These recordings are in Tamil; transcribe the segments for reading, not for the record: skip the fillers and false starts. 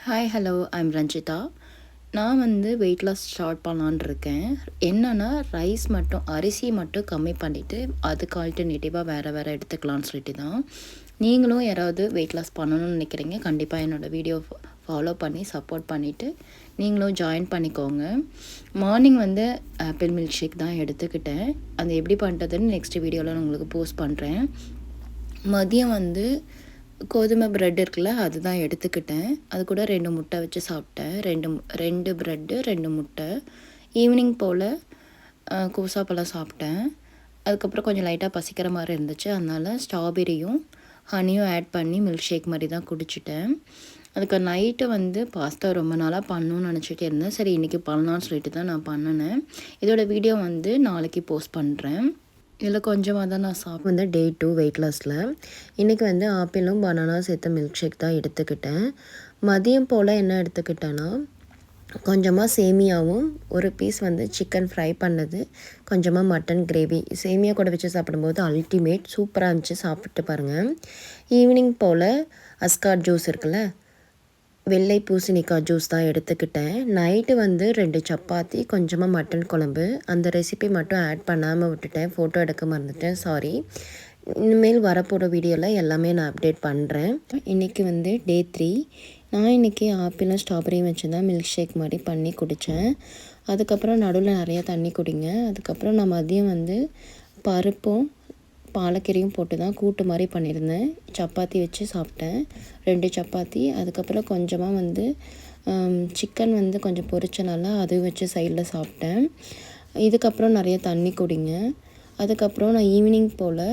Hi hello I'm Ranjitha. நான் வெயிட் லாஸ் ஸ்டார்ட் பண்ணலான்னு இருக்கேன். என்னென்னா ரைஸ் மட்டும் அரிசி மட்டும் கம்மி பண்ணிவிட்டு அதுக்கு ஆல்டர்னேட்டிவாக வேறு எடுத்துக்கலான்னு சொல்லிட்டு தான். நீங்களும் யாராவது வெயிட் லாஸ் பண்ணணும்னு நினைக்கிறீங்க, கண்டிப்பாக என்னோடய வீடியோ ஃபாலோ பண்ணி சப்போர்ட் பண்ணிவிட்டு நீங்களும் ஜாயின் பண்ணிக்கோங்க. மார்னிங் ஆப்பிள் மில்க் ஷேக் தான் எடுத்துக்கிட்டேன். அது எப்படி பண்ணுறதுன்னு நெக்ஸ்ட் வீடியோவில் நான் உங்களுக்கு போஸ்ட் பண்ணுறேன். மதியம் கோதுமை ப்ரெட் இருக்குல்ல, அதுதான் எடுத்துக்கிட்டேன். அது கூட 2 முட்டை வச்சு சாப்பிட்டேன். 2 ப்ரெட்டு 2 முட்டை. ஈவினிங் போல் கோசாப்பழம் சாப்பிட்டேன். அதுக்கப்புறம் கொஞ்சம் லைட்டாக பசிக்கிற மாதிரி இருந்துச்சு, அதனால் ஸ்ட்ராபெரியும் ஹனியும் ஆட் பண்ணி மில்க் ஷேக் மாதிரி தான் குடிச்சிட்டேன். அதுக்கு நைட்டு பாஸ்தா ரொம்ப நாளாக பண்ணணும்னு நினச்சிட்டு இருந்தேன். சரி இன்றைக்கி பண்ணலான்னு சொல்லிட்டு தான் நான் பண்ணினேன். இதோடய வீடியோ நாளைக்கு போஸ்ட் பண்ணுறேன். இதில் கொஞ்சமாக தான் நான் சாப்பிட்டு டே 2 வெயிட் லாஸில். இன்றைக்கி ஆப்பிளும் பனானா சேர்த்த மில்க் ஷேக் தான் எடுத்துக்கிட்டேன். மதியம் போல் என்ன எடுத்துக்கிட்டேன்னா, கொஞ்சமாக சேமியாவும் ஒரு பீஸ் சிக்கன் ஃப்ரை பண்ணது, கொஞ்சமாக மட்டன் கிரேவி. சேமியா கூட வச்சு சாப்பிடும்போது அல்டிமேட் சூப்பராக இருந்துச்சு, சாப்பிட்டு பாருங்கள். ஈவினிங் போல் அஸ்காட் ஜூஸ் இருக்குல்ல, வெள்ளை பூசணிக்காய் ஜூஸ் தான் எடுத்துக்கிட்டேன். நைட்டு 2 சப்பாத்தி, கொஞ்சமாக மட்டன் குழம்பு. அந்த ரெசிபி மட்டும் ஆட் பண்ணாமல் விட்டுட்டேன், ஃபோட்டோ எடுக்க மறந்துட்டேன், சாரி. இனிமேல் வரப்போகிற வீடியோவில் எல்லாமே நான் அப்டேட் பண்ணுறேன். இன்றைக்கி டே 3. நான் இன்றைக்கி ஆப்பிளும் ஸ்ட்ராபெரியும் வச்சு தான் மில்க் ஷேக் மாதிரி பண்ணி குடித்தேன். அதுக்கப்புறம் நடுவில் நிறையா தண்ணி குடிங்க. அதுக்கப்புறம் நான் மதியம் பருப்பும் பாலக்கீரையும் போட்டு தான் கூட்டு மாதிரி பண்ணியிருந்தேன். சப்பாத்தி வச்சு சாப்பிட்டேன், 2 சப்பாத்தி. அதுக்கப்புறம் கொஞ்சமாக சிக்கன் கொஞ்சம் பொரிச்சனால அது வச்சு சைடில் சாப்பிட்டேன். இதுக்கப்புறம் நிறைய தண்ணி குடிங்க. அதுக்கப்புறம் நான் ஈவினிங் போல்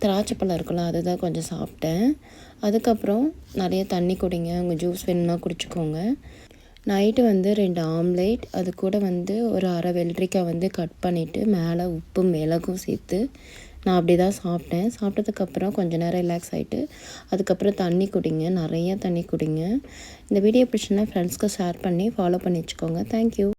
திராட்சைப்பழம் இருக்குல்ல, அதுதான் கொஞ்சம் சாப்பிட்டேன். அதுக்கப்புறம் நிறைய தண்ணி குடிங்க, உங்கள் ஜூஸ் வேணும்னா குடிச்சிக்கோங்க. நைட்டு 2 ஆம்லேட், அது கூட ஒரு அரை வெள்ளரிக்காய் கட் பண்ணிவிட்டு மேலே உப்பும் மிளகும் சேர்த்து நான் அப்படி தான் சாப்பிட்டேன். சாப்பிட்டதுக்கப்புறம் கொஞ்சம் நேரம் ரிலாக்ஸ் ஆகிட்டு அதுக்கப்புறம் தண்ணி குடிங்க, நிறைய தண்ணி குடிங்க. இந்த வீடியோ பிடிச்சுன்னா ஃப்ரெண்ட்ஸ்க்கு ஷேர் பண்ணி ஃபாலோ பண்ணி வச்சுக்கோங்க. தேங்க்யூ.